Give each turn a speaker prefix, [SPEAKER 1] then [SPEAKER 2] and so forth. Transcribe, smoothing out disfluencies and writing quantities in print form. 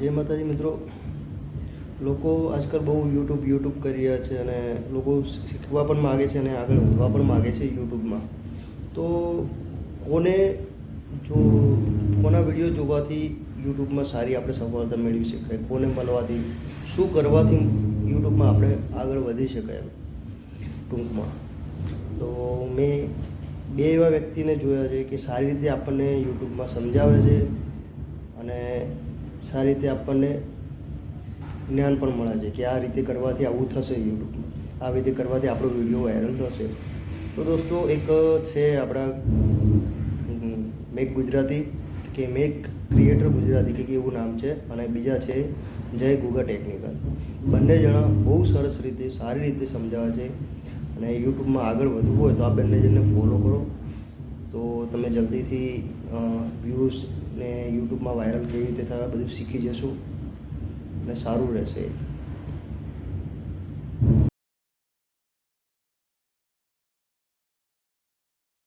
[SPEAKER 1] જય માતાજી મિત્રો. લોકો આજકાલ બહુ યુટ્યુબ કરી રહ્યા છે અને લોકો શીખવા પણ માગે છે અને આગળ વધવા પણ માગે છે યુટ્યુબમાં. તો કોના વિડીયો જોવાથી યુટ્યુબમાં સારી આપણે સફળતા મેળવી શકાય, કોને મળવાથી, શું કરવાથી યુટ્યુબમાં આપણે આગળ વધી શકાય ટૂંકમાં. તો મેં બે એવા વ્યક્તિને જોયા છે કે સારી રીતે આપણને યુટ્યુબમાં સમજાવે છે અને સારી રીતે આપણને જ્ઞાન પણ મળે છે કે આ રીતે કરવાથી આવું થશે, યુટ્યુબમાં આ રીતે કરવાથી આપણો વિડીયો વાયરલ થશે. તો દોસ્તો, એક છે આપણા મેક ગુજરાતી કે મેક ક્રિએટર ગુજરાતી કે એવું નામ છે, અને બીજા છે જય ગુગા ટેકનિકલ. બંને જણા બહુ સરસ રીતે સારી રીતે સમજાવે છે અને યુટ્યુબમાં આગળ વધવું હોય તો આ બંને જણને ફોલો કરો તો તમે જલ્દીથી વ્યૂઝ ને યુટ્યુબમાં વાયરલ કેવી રીતે થાય બધું શીખી જશો અને સારું રહેશે.